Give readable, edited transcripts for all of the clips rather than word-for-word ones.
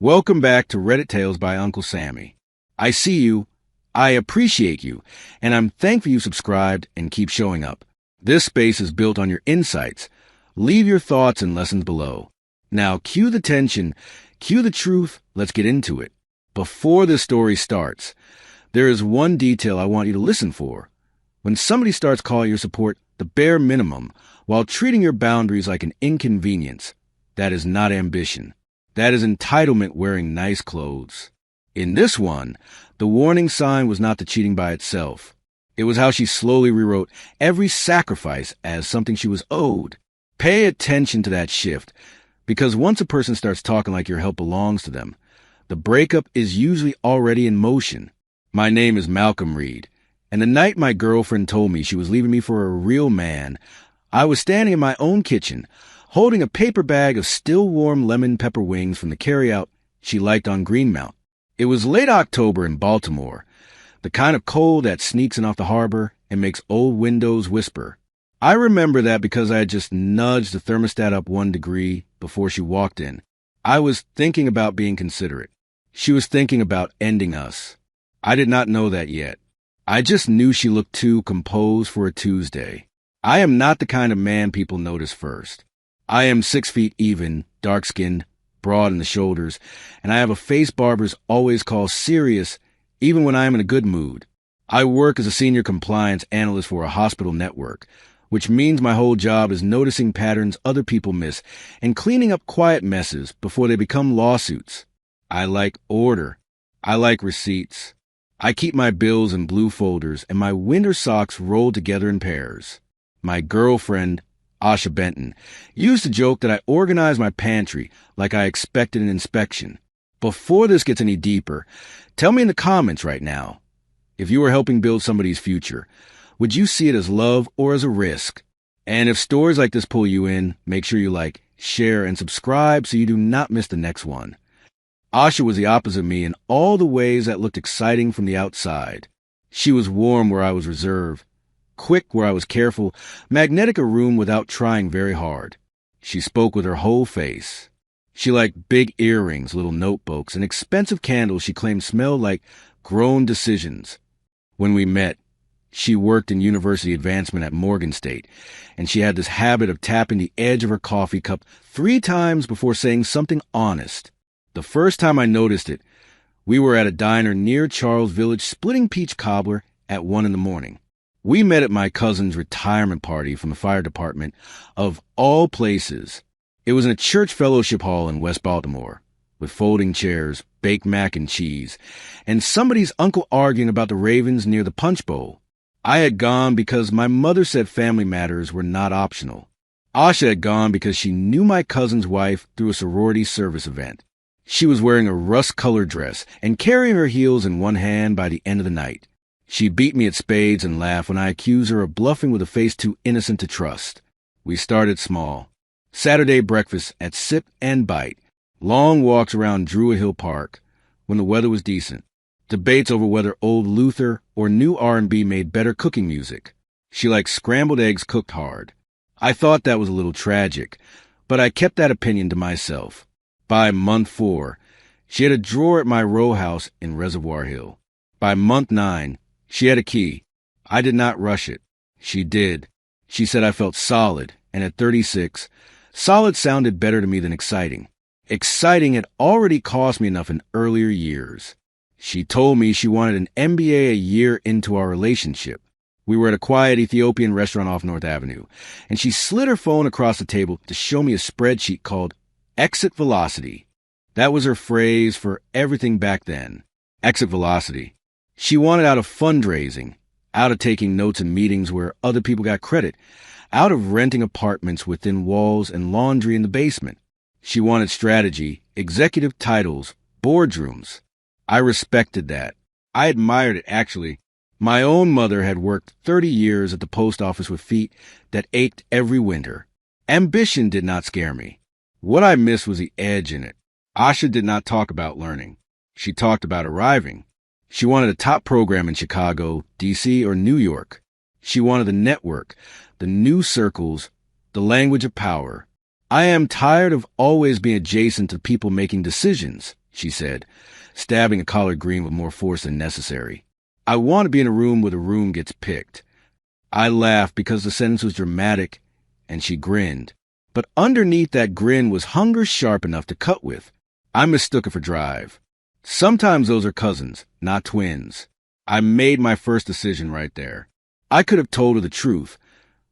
Welcome back to Reddit Tales by Uncle Sammy. I see you, I appreciate you, and I'm thankful you subscribed and keep showing up. This space is built on your insights. Leave your thoughts and lessons below. Now cue the tension, cue the truth, let's get into it. Before this story starts, there is one detail I want you to listen for. When somebody starts calling your support the bare minimum while treating your boundaries like an inconvenience, that is not ambition. That is entitlement wearing nice clothes. In this one, the warning sign was not the cheating by itself. It was how she slowly rewrote every sacrifice as something she was owed. Pay attention to that shift, because once a person starts talking like your help belongs to them, the breakup is usually already in motion. My name is Malcolm Reed, and the night my girlfriend told me she was leaving me for a real man, I was standing in my own kitchen, holding a paper bag of still warm lemon pepper wings from the carryout she liked on Greenmount. It was late October in Baltimore, the kind of cold that sneaks in off the harbor and makes old windows whisper. I remember that because I had just nudged the thermostat up 1 degree before she walked in. I was thinking about being considerate. She was thinking about ending us. I did not know that yet. I just knew she looked too composed for a Tuesday. I am not the kind of man people notice first. I am 6 feet even, dark-skinned, broad in the shoulders, and I have a face barbers always call serious, even when I am in a good mood. I work as a senior compliance analyst for a hospital network, which means my whole job is noticing patterns other people miss and cleaning up quiet messes before they become lawsuits. I like order. I like receipts. I keep my bills in blue folders and my winter socks rolled together in pairs. My girlfriend, Asha Benton, used to joke that I organized my pantry like I expected an inspection. Before this gets any deeper, tell me in the comments right now, if you were helping build somebody's future, would you see it as love or as a risk? And if stories like this pull you in, make sure you like, share, and subscribe so you do not miss the next one. Asha was the opposite of me in all the ways that looked exciting from the outside. She was warm where I was reserved, quick where I was careful, magnetic a room without trying very hard. She spoke with her whole face. She liked big earrings, little notebooks, and expensive candles she claimed smelled like grown decisions. When we met, she worked in university advancement at Morgan State, and she had this habit of tapping the edge of her coffee cup 3 times before saying something honest. The first time I noticed it, we were at a diner near Charles Village splitting peach cobbler at 1 a.m. We met at my cousin's retirement party from the fire department, of all places. It was in a church fellowship hall in West Baltimore, with folding chairs, baked mac and cheese, and somebody's uncle arguing about the Ravens near the punch bowl. I had gone because my mother said family matters were not optional. Asha had gone because she knew my cousin's wife through a sorority service event. She was wearing a rust-colored dress and carrying her heels in one hand by the end of the night. She beat me at spades and laughed when I accused her of bluffing with a face too innocent to trust. We started small. Saturday breakfast at Sip and Bite. Long walks around Druid Hill Park when the weather was decent. Debates over whether old Luther or new R&B made better cooking music. She liked scrambled eggs cooked hard. I thought that was a little tragic, but I kept that opinion to myself. By month 4, she had a drawer at my row house in Reservoir Hill. By month 9, she had a key. I did not rush it. She did. She said I felt solid, and at 36, solid sounded better to me than exciting. Exciting had already cost me enough in earlier years. She told me she wanted an MBA a year into our relationship. We were at a quiet Ethiopian restaurant off North Avenue, and she slid her phone across the table to show me a spreadsheet called Exit Velocity. That was her phrase for everything back then. Exit Velocity. She wanted out of fundraising, out of taking notes in meetings where other people got credit, out of renting apartments within walls and laundry in the basement. She wanted strategy, executive titles, boardrooms. I respected that. I admired it, actually. My own mother had worked 30 years at the post office with feet that ached every winter. Ambition did not scare me. What I missed was the edge in it. Asha did not talk about learning. She talked about arriving. She wanted a top program in Chicago, D.C., or New York. She wanted the network, the new circles, the language of power. I am tired of always being adjacent to people making decisions, she said, stabbing a collard green with more force than necessary. I want to be in a room where the room gets picked. I laughed because the sentence was dramatic, and she grinned. But underneath that grin was hunger sharp enough to cut with. I mistook it for drive. Sometimes those are cousins, not twins. I made my first decision right there. I could have told her the truth,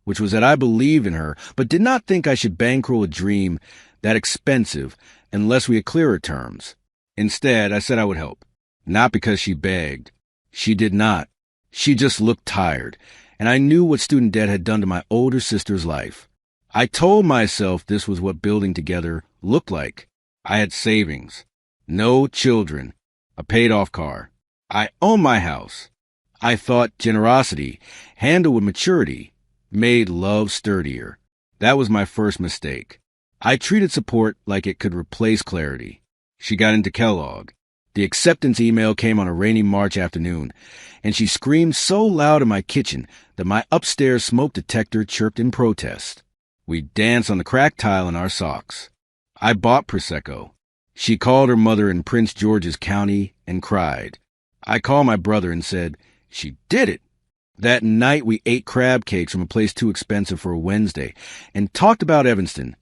which was that I believed in her, but did not think I should bankroll a dream that expensive unless we had clearer terms. Instead, I said I would help. Not because she begged. She did not. She just looked tired, and I knew what student debt had done to my older sister's life. I told myself this was what building together looked like. I had savings, no children, a paid-off car. I owned my house. I thought generosity, handled with maturity, made love sturdier. That was my first mistake. I treated support like it could replace clarity. She got into Kellogg. The acceptance email came on a rainy March afternoon, and she screamed so loud in my kitchen that my upstairs smoke detector chirped in protest. We danced on the cracked tile in our socks. I bought Prosecco. She called her mother in Prince George's County and cried. I called my brother and said, "She did it." That night we ate crab cakes from a place too expensive for a Wednesday and talked about Evanston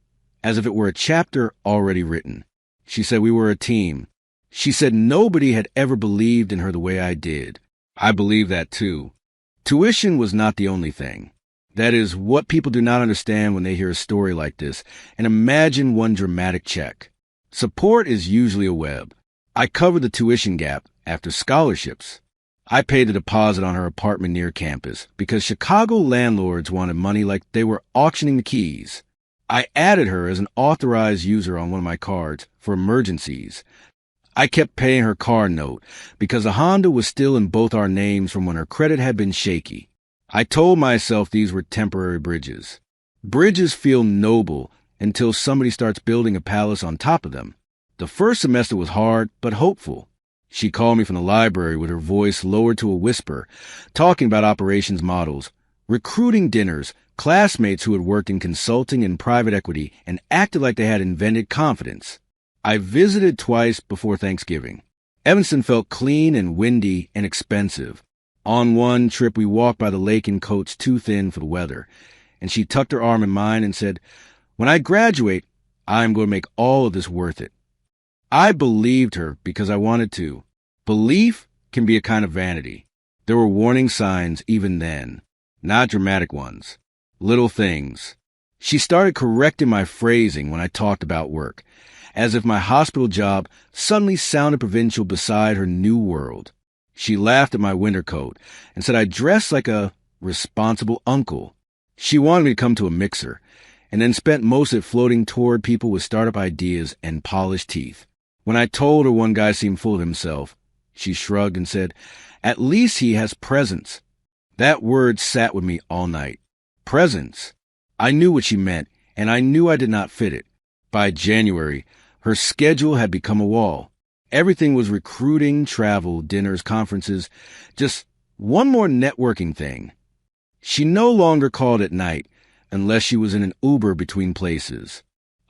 as if it were a chapter already written. She said we were a team. She said nobody had ever believed in her the way I did. I believe that too. Tuition was not the only thing. That is what people do not understand when they hear a story like this and imagine one dramatic check. Support is usually a web. I covered the tuition gap after scholarships. I paid a deposit on her apartment near campus because Chicago landlords wanted money like they were auctioning the keys. I added her as an authorized user on one of my cards for emergencies. I kept paying her car note because a Honda was still in both our names from when her credit had been shaky. I told myself these were temporary bridges. Bridges feel noble until somebody starts building a palace on top of them. The first semester was hard, but hopeful. She called me from the library with her voice lowered to a whisper, talking about operations models, recruiting dinners, classmates who had worked in consulting and private equity and acted like they had invented confidence. I visited twice before Thanksgiving. Evanston felt clean and windy and expensive. On one trip, we walked by the lake in coats too thin for the weather, and she tucked her arm in mine and said, "When I graduate, I'm going to make all of this worth it." I believed her because I wanted to. Belief can be a kind of vanity. There were warning signs even then, not dramatic ones. Little things. She started correcting my phrasing when I talked about work, as if my hospital job suddenly sounded provincial beside her new world. She laughed at my winter coat and said I dressed like a responsible uncle. She wanted me to come to a mixer, and then spent most of it floating toward people with startup ideas and polished teeth. When I told her one guy seemed full of himself, she shrugged and said, "At least he has presence." That word sat with me all night. Presence. I knew what she meant, and I knew I did not fit it. By January, her schedule had become a wall. Everything was recruiting, travel, dinners, conferences, just one more networking thing. She no longer called at night unless she was in an Uber between places.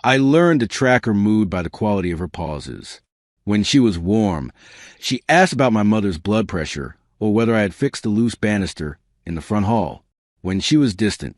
I learned to track her mood by the quality of her pauses. When she was warm, she asked about my mother's blood pressure or whether I had fixed the loose banister in the front hall. When she was distant,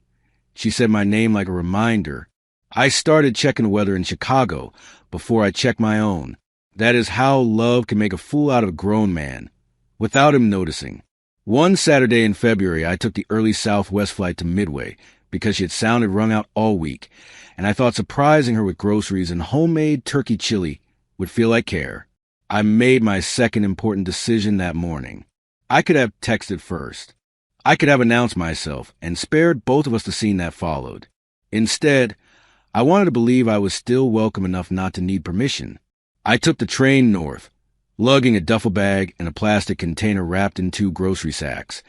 she said my name like a reminder. I started checking the weather in Chicago before I checked my own. That is how love can make a fool out of a grown man, without him noticing. One Saturday in February, I took the early Southwest flight to Midway because she had sounded wrung out all week, and I thought surprising her with groceries and homemade turkey chili would feel like care. I made my second important decision that morning. I could have texted first. I could have announced myself and spared both of us the scene that followed. Instead, I wanted to believe I was still welcome enough not to need permission. I took the train north, lugging a duffel bag and a plastic container wrapped in 2 grocery sacks,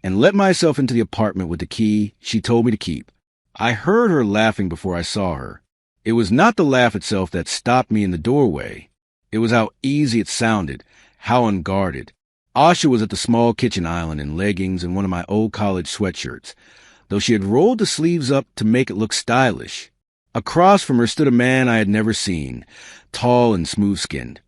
and let myself into the apartment with the key she told me to keep. I heard her laughing before I saw her. It was not the laugh itself that stopped me in the doorway. It was how easy it sounded, how unguarded. Asha was at the small kitchen island in leggings and one of my old college sweatshirts, though she had rolled the sleeves up to make it look stylish. Across from her stood a man I had never seen, tall and smooth-skinned.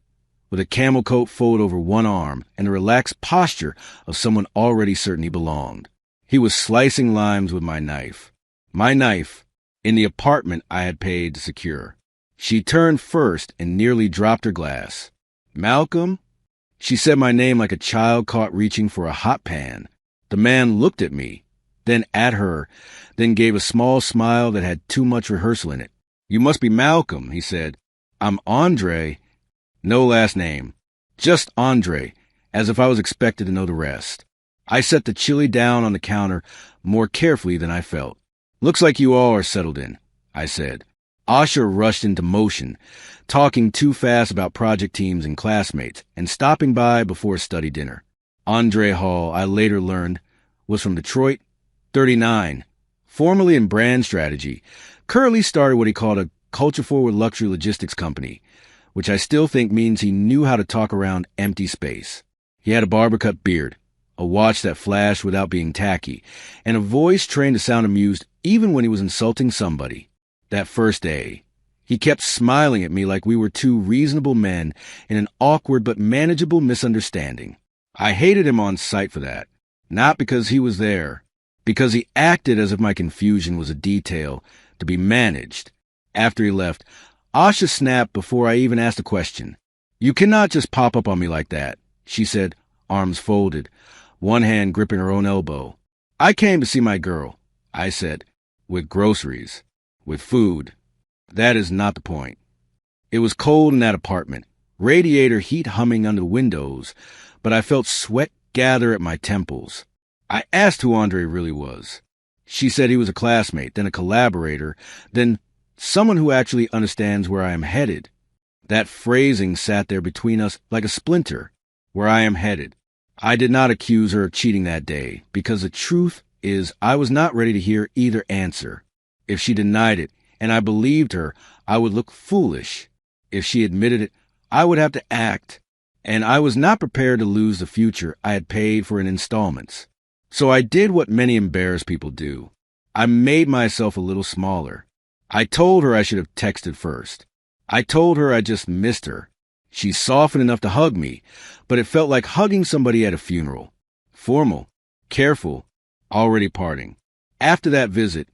with a camel coat fold over one arm and the relaxed posture of someone already certain he belonged. He was slicing limes with my knife. My knife, in the apartment I had paid to secure. She turned first and nearly dropped her glass. "Malcolm?" She said my name like a child caught reaching for a hot pan. The man looked at me, then at her, then gave a small smile that had too much rehearsal in it. "You must be Malcolm," he said. "I'm Andre." No last name. Just Andre, as if I was expected to know the rest. I set the chili down on the counter more carefully than I felt. "Looks like you all are settled in," I said. Asha rushed into motion, talking too fast about project teams and classmates, and stopping by before a study dinner. Andre Hall, I later learned, was from Detroit, 39, formerly in brand strategy, currently started what he called a culture-forward luxury logistics company, which I still think means he knew how to talk around empty space. He had a barber-cut beard, a watch that flashed without being tacky, and a voice trained to sound amused even when he was insulting somebody. That first day, he kept smiling at me like we were two reasonable men in an awkward but manageable misunderstanding. I hated him on sight for that, not because he was there, because he acted as if my confusion was a detail to be managed. After he left, Asha snapped before I even asked a question. "You cannot just pop up on me like that," she said, arms folded, one hand gripping her own elbow. "I came to see my girl," I said, "with groceries, with food. That is not the point." It was cold in that apartment, radiator heat humming under the windows, but I felt sweat gather at my temples. I asked who Andre really was. She said he was a classmate, then a collaborator, then someone who actually understands where I am headed. That phrasing sat there between us like a splinter. Where I am headed. I did not accuse her of cheating that day, because the truth is I was not ready to hear either answer. If she denied it, and I believed her, I would look foolish. If she admitted it, I would have to act, and I was not prepared to lose the future I had paid for in installments. So I did what many embarrassed people do. I made myself a little smaller. I told her I should have texted first. I told her I just missed her. She softened enough to hug me, but it felt like hugging somebody at a funeral. Formal, careful, already parting. After that visit,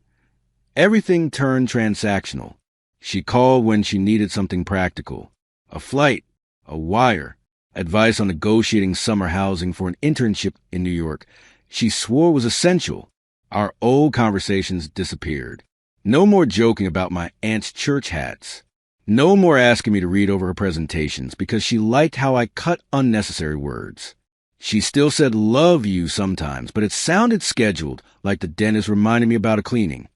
everything turned transactional. She called when she needed something practical. A flight, a wire, advice on negotiating summer housing for an internship in New York. She swore was essential. Our old conversations disappeared. No more joking about my aunt's church hats. No more asking me to read over her presentations because she liked how I cut unnecessary words. She still said love you sometimes, but it sounded scheduled, like the dentist reminding me about a cleaning.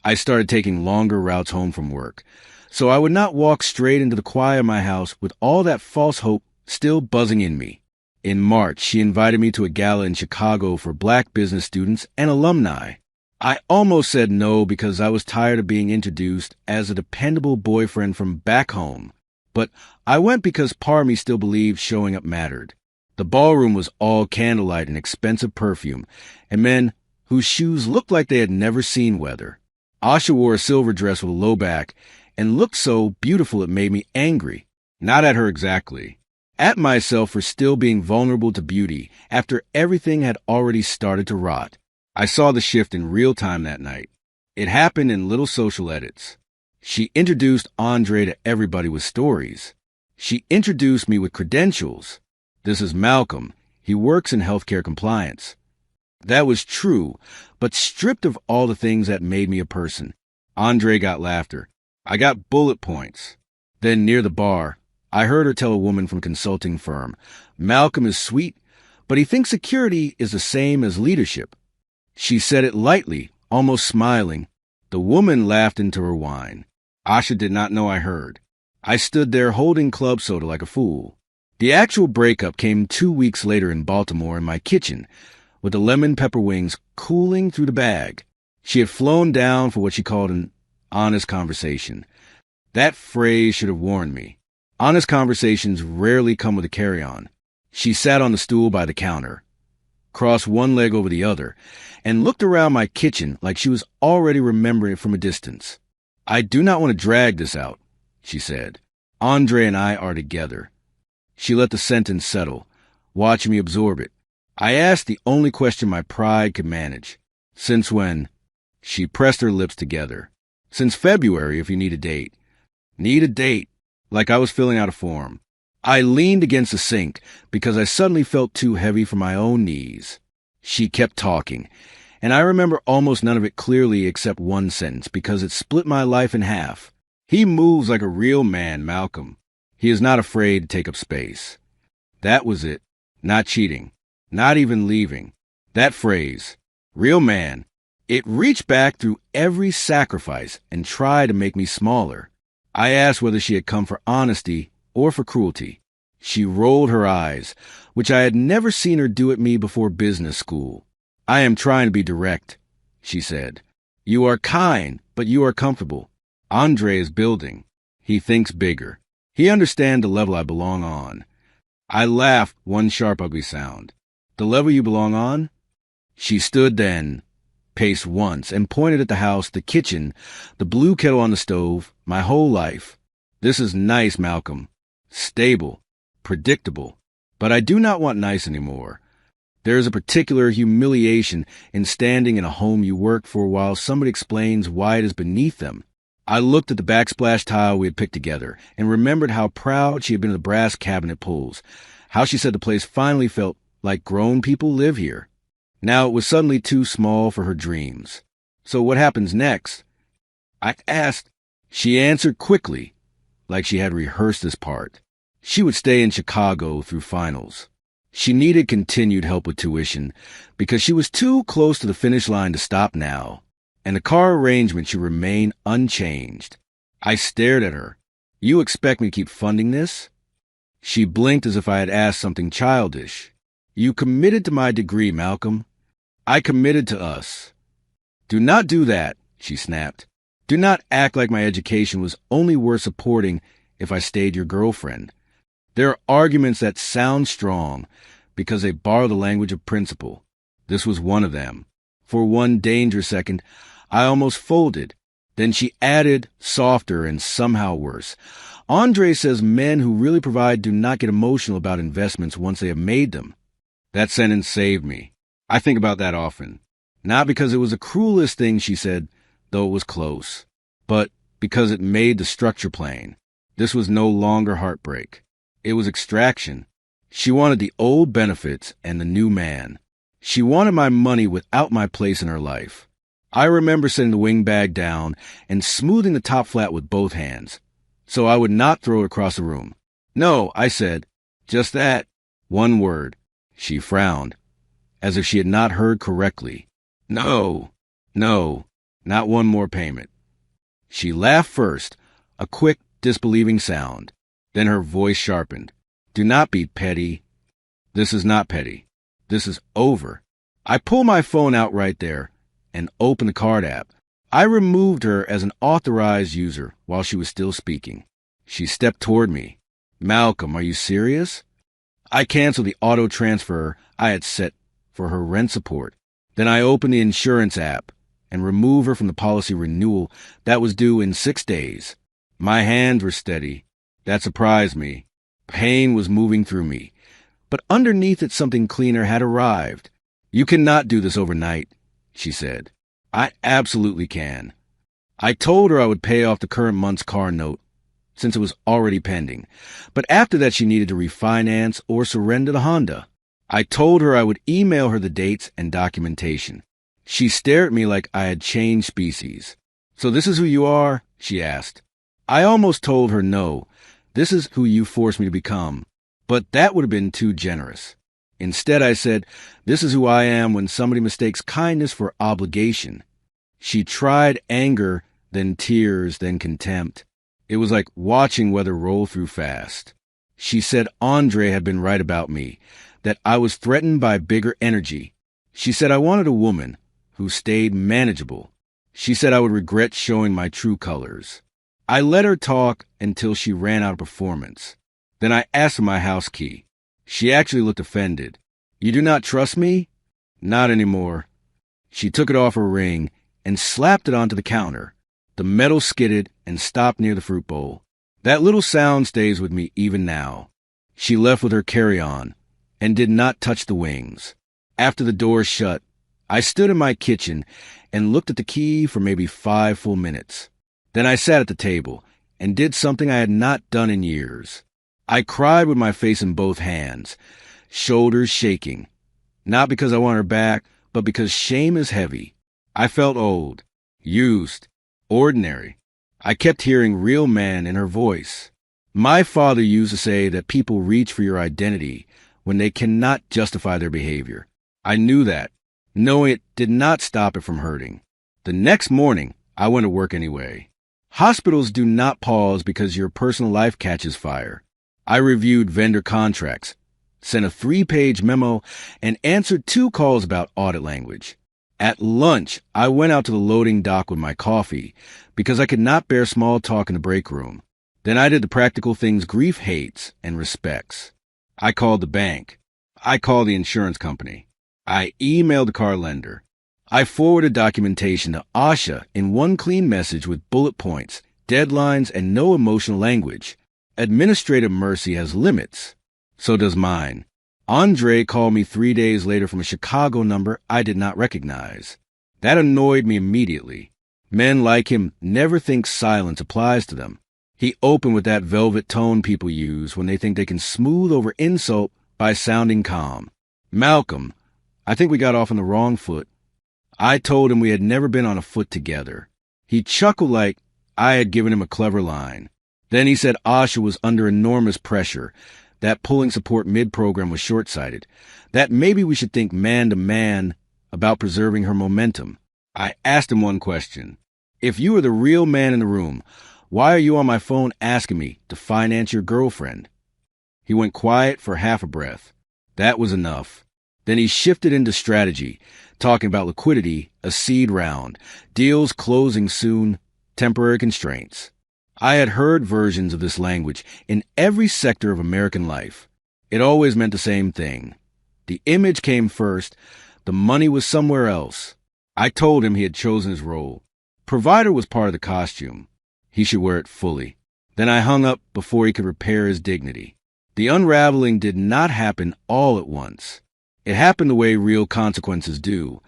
I started taking longer routes home from work, so I would not walk straight into the choir of my house with all that false hope still buzzing in me. In March, she invited me to a gala in Chicago for Black business students and alumni. I almost said no because I was tired of being introduced as a dependable boyfriend from back home, but I went because part of me still believed showing up mattered. The ballroom was all candlelight and expensive perfume, and men whose shoes looked like they had never seen weather. Asha wore a silver dress with a low back and looked so beautiful it made me angry. Not at her exactly. At myself for still being vulnerable to beauty after everything had already started to rot. I saw the shift in real time that night. It happened in little social edits. She introduced Andre to everybody with stories. She introduced me with credentials. This is Malcolm. He works in healthcare compliance. That was true, but stripped of all the things that made me a person. Andre got laughter. I got bullet points. Then near the bar, I heard her tell a woman from a consulting firm, Malcolm is sweet, but he thinks security is the same as leadership. She said it lightly, almost smiling. The woman laughed into her wine. Asha did not know I heard. I stood there holding club soda like a fool. The actual breakup came 2 weeks later in Baltimore in my kitchen, with the lemon pepper wings cooling through the bag. She had flown down for what she called an honest conversation. That phrase should have warned me. Honest conversations rarely come with a carry-on. She sat on the stool by the counter, crossed one leg over the other, and looked around my kitchen like she was already remembering it from a distance. I do not want to drag this out, she said. Andre and I are together. She let the sentence settle, watching me absorb it. I asked the only question my pride could manage. Since when? She pressed her lips together. Since February, if you need a date. Need a date? Like I was filling out a form. I leaned against the sink because I suddenly felt too heavy for my own knees. She kept talking, and I remember almost none of it clearly except one sentence because it split my life in half. He moves like a real man, Malcolm. He is not afraid to take up space. That was it. Not cheating. Not even leaving. That phrase, real man, it reached back through every sacrifice and tried to make me smaller. I asked whether she had come for honesty or for cruelty. She rolled her eyes, which I had never seen her do at me before business school. I am trying to be direct, she said. You are kind, but you are comfortable. Andre is building. He thinks bigger. He understands the level I belong on. I laughed one sharp, ugly sound. The level you belong on? She stood then, paced once, and pointed at the house, the kitchen, the blue kettle on the stove, my whole life. This is nice, Malcolm. Stable. Predictable. But I do not want nice anymore. There is a particular humiliation in standing in a home you work for while somebody explains why it is beneath them. I looked at the backsplash tile we had picked together and remembered how proud she had been of the brass cabinet pulls, how she said the place finally felt like grown people live here. Now it was suddenly too small for her dreams. So what happens next? I asked. She answered quickly, like she had rehearsed this part. She would stay in Chicago through finals. She needed continued help with tuition because she was too close to the finish line to stop now, and the car arrangement should remain unchanged. I stared at her. You expect me to keep funding this? She blinked as if I had asked something childish. You committed to my degree, Malcolm. I committed to us. Do not do that, she snapped. Do not act like my education was only worth supporting if I stayed your girlfriend. There are arguments that sound strong because they borrow the language of principle. This was one of them. For one danger second, I almost folded. Then she added, softer and somehow worse. Andre says men who really provide do not get emotional about investments once they have made them. That sentence saved me. I think about that often. Not because it was the cruelest thing she said, though it was close, but because it made the structure plain. This was no longer heartbreak. It was extraction. She wanted the old benefits and the new man. She wanted my money without my place in her life. I remember setting the wing bag down and smoothing the top flat with both hands, so I would not throw it across the room. No, I said, just that. One word. She frowned, as if she had not heard correctly. No, not one more payment. She laughed first, a quick, disbelieving sound. Then her voice sharpened. Do not be petty. This is not petty. This is over. I pulled my phone out right there and opened the card app. I removed her as an authorized user while she was still speaking. She stepped toward me. Malcolm, are you serious? I canceled the auto transfer I had set for her rent support. Then I opened the insurance app and removed her from the policy renewal that was due in 6 days. My hands were steady. That surprised me. Pain was moving through me. But underneath it, something cleaner had arrived. You cannot do this overnight, she said. I absolutely can. I told her I would pay off the current month's car note, since it was already pending. But after that, she needed to refinance or surrender the Honda. I told her I would email her the dates and documentation. She stared at me like I had changed species. So this is who you are? She asked. I almost told her no. This is who you forced me to become. But that would have been too generous. Instead, I said, this is who I am when somebody mistakes kindness for obligation. She tried anger, then tears, then contempt. It was like watching weather roll through fast. She said Andre had been right about me, that I was threatened by bigger energy. She said I wanted a woman who stayed manageable. She said I would regret showing my true colors. I let her talk until she ran out of performance. Then I asked for my house key. She actually looked offended. You do not trust me? Not anymore. She took it off her ring and slapped it onto the counter. The metal skidded and stopped near the fruit bowl. That little sound stays with me even now. She left with her carry-on and did not touch the wings. After the door shut, I stood in my kitchen and looked at the key for maybe 5 full minutes. Then I sat at the table and did something I had not done in years. I cried with my face in both hands, shoulders shaking, not because I want her back, but because shame is heavy. I felt old, used, ordinary. I kept hearing real man in her voice. My father used to say that people reach for your identity when they cannot justify their behavior. I knew that. Knowing it did not stop it from hurting. The next morning, I went to work anyway. Hospitals do not pause because your personal life catches fire. I reviewed vendor contracts, sent a 3-page memo, and answered 2 calls about audit language. At lunch, I went out to the loading dock with my coffee because I could not bear small talk in the break room. Then I did the practical things grief hates and respects. I called the bank. I called the insurance company. I emailed the car lender. I forwarded documentation to Asha in one clean message with bullet points, deadlines, and no emotional language. Administrative mercy has limits. So does mine. Andre called me 3 days later from a Chicago number I did not recognize. That annoyed me immediately. Men like him never think silence applies to them. He opened with that velvet tone people use when they think they can smooth over insult by sounding calm. Malcolm, I think we got off on the wrong foot. I told him we had never been on a foot together. He chuckled like I had given him a clever line. Then he said Asha was under enormous pressure, that pulling support mid-program was short-sighted, that maybe we should think man-to-man about preserving her momentum. I asked him one question. If you were the real man in the room, why are you on my phone asking me to finance your girlfriend? He went quiet for half a breath. That was enough. Then he shifted into strategy, talking about liquidity, a seed round, deals closing soon, temporary constraints. I had heard versions of this language in every sector of American life. It always meant the same thing. The image came first, the money was somewhere else. I told him he had chosen his role. Provider was part of the costume. He should wear it fully. Then I hung up before he could repair his dignity. The unraveling did not happen all at once. It happened the way real consequences do,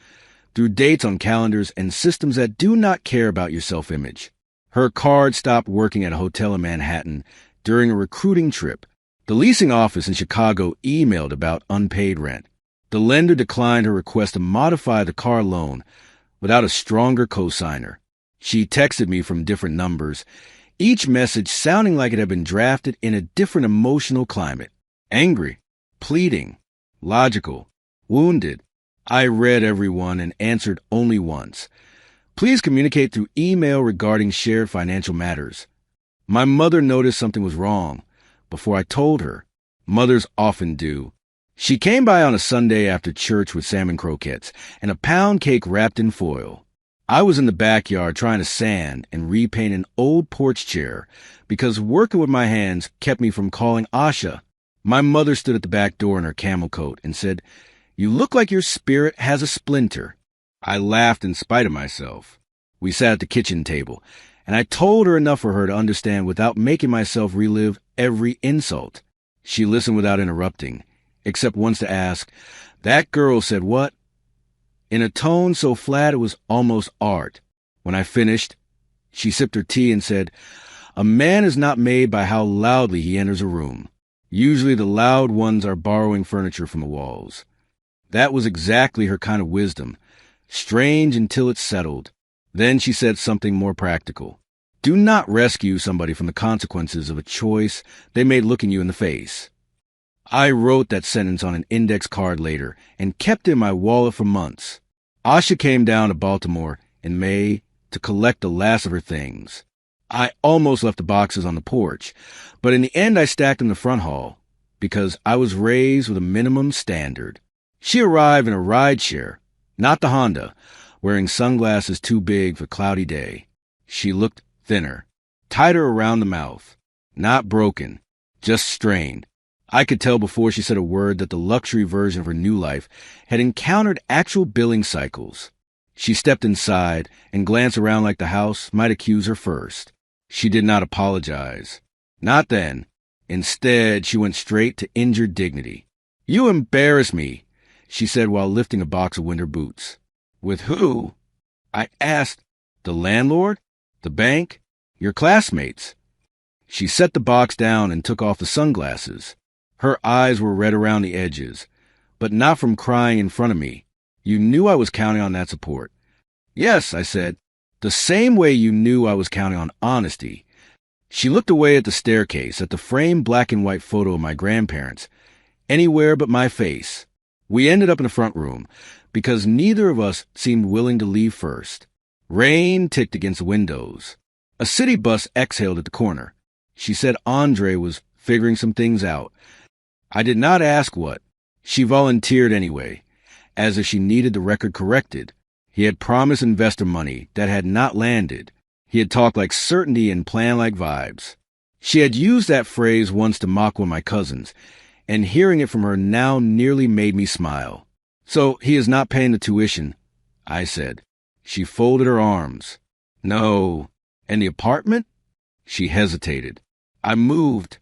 through dates on calendars and systems that do not care about your self-image. Her card stopped working at a hotel in Manhattan during a recruiting trip. The leasing office in Chicago emailed about unpaid rent. The lender declined her request to modify the car loan without a stronger cosigner. She texted me from different numbers, each message sounding like it had been drafted in a different emotional climate. Angry, pleading, logical, wounded. I read every one and answered only once. Please communicate through email regarding shared financial matters. My mother noticed something was wrong before I told her. Mothers often do. She came by on a Sunday after church with salmon croquettes and a pound cake wrapped in foil. I was in the backyard trying to sand and repaint an old porch chair because working with my hands kept me from calling Asha. My mother stood at the back door in her camel coat and said, "You look like your spirit has a splinter." I laughed in spite of myself. We sat at the kitchen table, and I told her enough for her to understand without making myself relive every insult. She listened without interrupting, except once to ask, "That girl said what?" in a tone so flat it was almost art. When I finished, she sipped her tea and said, "A man is not made by how loudly he enters a room. Usually the loud ones are borrowing furniture from the walls." That was exactly her kind of wisdom. Strange until it settled. Then she said something more practical. Do not rescue somebody from the consequences of a choice they made looking you in the face. I wrote that sentence on an index card later and kept it in my wallet for months. Asha came down to Baltimore in May to collect the last of her things. I almost left the boxes on the porch, but in the end I stacked them in the front hall because I was raised with a minimum standard. She arrived in a rideshare, not the Honda, wearing sunglasses too big for a cloudy day. She looked thinner, tighter around the mouth, not broken, just strained. I could tell before she said a word that the luxury version of her new life had encountered actual billing cycles. She stepped inside and glanced around like the house might accuse her first. She did not apologize. Not then. Instead, she went straight to injured dignity. "You embarrass me," she said while lifting a box of winter boots. "With who?" I asked. "The landlord? The bank? Your classmates?" She set the box down and took off the sunglasses. Her eyes were red around the edges, but not from crying in front of me. "You knew I was counting on that support." "Yes," I said, "the same way you knew I was counting on honesty." She looked away at the staircase, at the framed black and white photo of my grandparents, anywhere but my face. We ended up in the front room, because neither of us seemed willing to leave first. Rain ticked against the windows. A city bus exhaled at the corner. She said Andre was figuring some things out. I did not ask what. She volunteered anyway, as if she needed the record corrected. He had promised investor money that had not landed. He had talked like certainty and planned like vibes. She had used that phrase once to mock one of my cousins, and hearing it from her now nearly made me smile. "So he is not paying the tuition," I said. She folded her arms. "No." "And the apartment?" She hesitated. "I moved."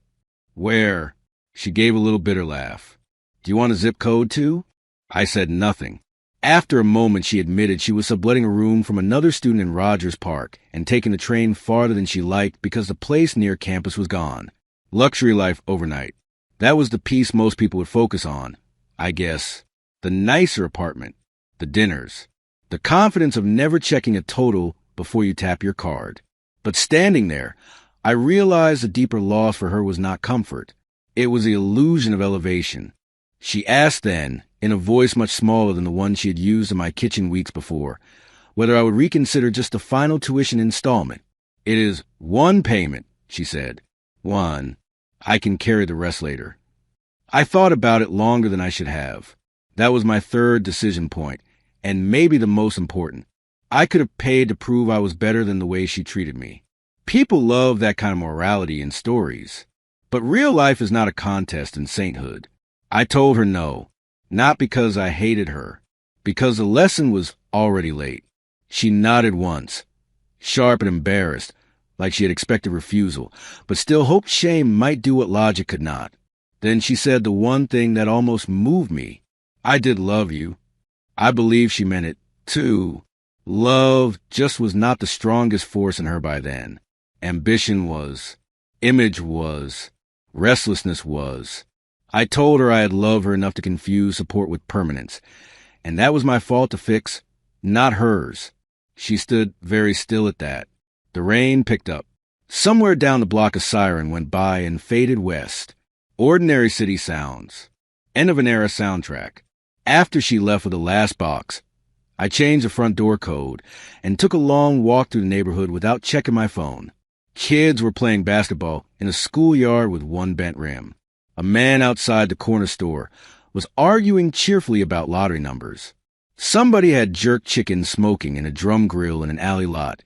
"Where?" She gave a little bitter laugh. "Do you want a zip code too?" I said nothing. After a moment, she admitted she was subletting a room from another student in Rogers Park and taking the train farther than she liked because the place near campus was gone. Luxury life overnight. That was the piece most people would focus on, I guess. The nicer apartment, the dinners, the confidence of never checking a total before you tap your card. But standing there, I realized the deeper loss for her was not comfort. It was the illusion of elevation. She asked then, in a voice much smaller than the one she had used in my kitchen weeks before, whether I would reconsider just the final tuition installment. "It is one payment," she said. "One. I can carry the rest later." I thought about it longer than I should have. That was my third decision point, and maybe the most important. I could have paid to prove I was better than the way she treated me. People love that kind of morality in stories. But real life is not a contest in sainthood. I told her no, not because I hated her, because the lesson was already late. She nodded once, sharp and embarrassed, like she had expected refusal, but still hoped shame might do what logic could not. Then she said the one thing that almost moved me. "I did love you." I believe she meant it, too. Love just was not the strongest force in her by then. Ambition was. Image was. Restlessness was. I told her I had loved her enough to confuse support with permanence, and that was my fault to fix, not hers. She stood very still at that. The rain picked up. Somewhere down the block a siren went by and faded west. Ordinary city sounds. End of an era soundtrack. After she left with the last box, I changed the front door code and took a long walk through the neighborhood without checking my phone. Kids were playing basketball in a schoolyard with one bent rim. A man outside the corner store was arguing cheerfully about lottery numbers. Somebody had jerk chicken smoking in a drum grill in an alley lot,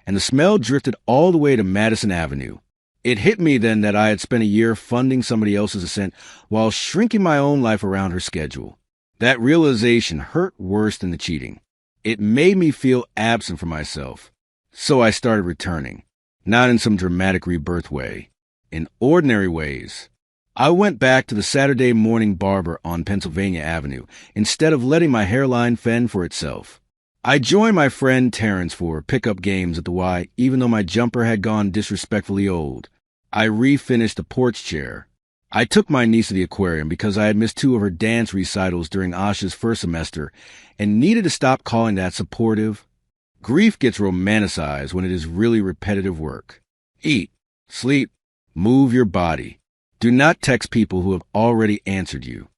and the smell drifted all the way to Madison Avenue. It hit me then that I had spent a year funding somebody else's ascent while shrinking my own life around her schedule. That realization hurt worse than the cheating. It made me feel absent from myself. So I started returning, not in some dramatic rebirth way, in ordinary ways. I went back to the Saturday morning barber on Pennsylvania Avenue instead of letting my hairline fend for itself. I joined my friend Terrence for pickup games at the Y, even though my jumper had gone disrespectfully old. I refinished the porch chair. I took my niece to the aquarium because I had missed 2 of her dance recitals during Asha's first semester and needed to stop calling that supportive. Grief gets romanticized when it is really repetitive work. Eat, sleep, move your body. Do not text people who have already answered you.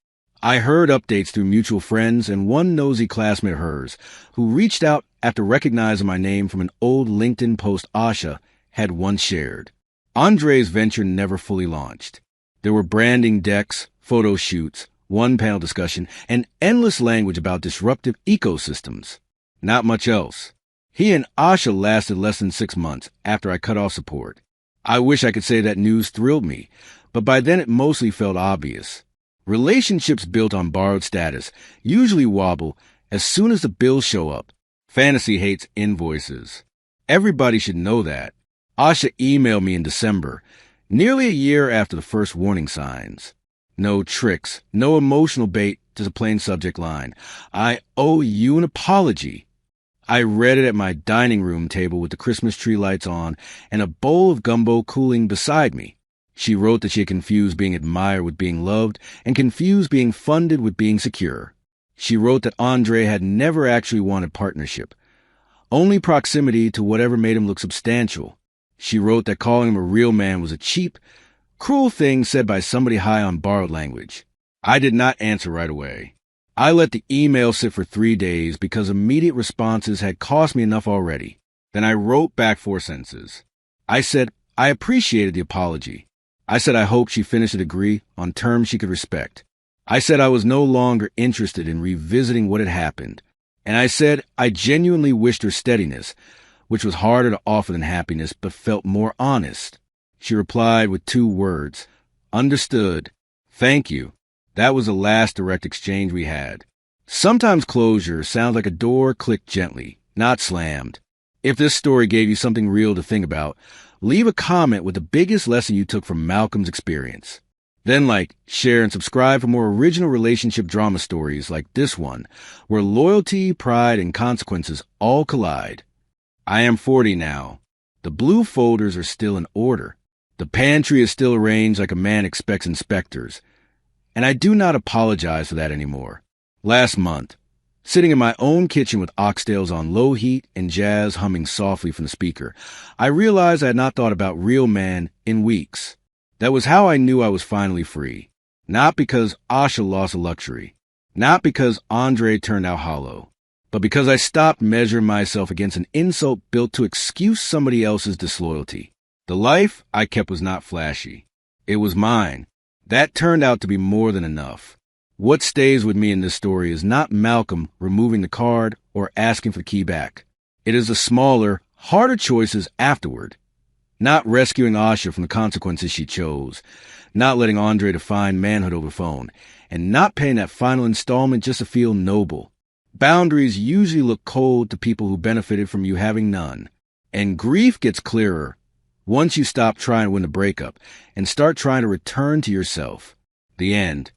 I heard updates through mutual friends and one nosy classmate of hers who reached out after recognizing my name from an old LinkedIn post Asha had once shared. Andre's venture never fully launched. There were branding decks, photo shoots, one-panel discussion, and endless language about disruptive ecosystems. Not much else. He and Asha lasted less than 6 months after I cut off support. I wish I could say that news thrilled me, but by then it mostly felt obvious. Relationships built on borrowed status usually wobble as soon as the bills show up. Fantasy hates invoices. Everybody should know that. Asha emailed me in December, Nearly a year after the first warning signs. No tricks, no emotional bait, just a plain subject line. I owe you an apology. I read it at my dining room table with the Christmas tree lights on and a bowl of gumbo cooling beside me. She wrote that she had confused being admired with being loved and confused being funded with being secure. She wrote that Andre had never actually wanted partnership, only proximity to whatever made him look substantial. She wrote that calling him a real man was a cheap, cruel thing said by somebody high on borrowed language. I did not answer right away. I let the email sit for 3 days because immediate responses had cost me enough already. Then I wrote back 4 sentences. I said I appreciated the apology. I said I hoped she finished a degree on terms she could respect. I said I was no longer interested in revisiting what had happened. And I said I genuinely wished her steadiness, which was harder to offer than happiness, but felt more honest. She replied with 2 words. Understood. Thank you. That was the last direct exchange we had. Sometimes closure sounds like a door clicked gently, not slammed. If this story gave you something real to think about, leave a comment with the biggest lesson you took from Malcolm's experience. Then share, and subscribe for more original relationship drama stories like this one, where loyalty, pride, and consequences all collide. I am 40 now. The blue folders are still in order. The pantry is still arranged like a man expects inspectors. And I do not apologize for that anymore. Last month, sitting in my own kitchen with oxtails on low heat and jazz humming softly from the speaker, I realized I had not thought about real man in weeks. That was how I knew I was finally free. Not because Asha lost a luxury. Not because Andre turned out hollow. But because I stopped measuring myself against an insult built to excuse somebody else's disloyalty. The life I kept was not flashy. It was mine. That turned out to be more than enough. What stays with me in this story is not Malcolm removing the card or asking for the key back. It is the smaller, harder choices afterward. Not rescuing Asha from the consequences she chose. Not letting Andre define manhood over phone. And not paying that final installment just to feel noble. Boundaries usually look cold to people who benefited from you having none. And grief gets clearer once you stop trying to win the breakup and start trying to return to yourself. The end.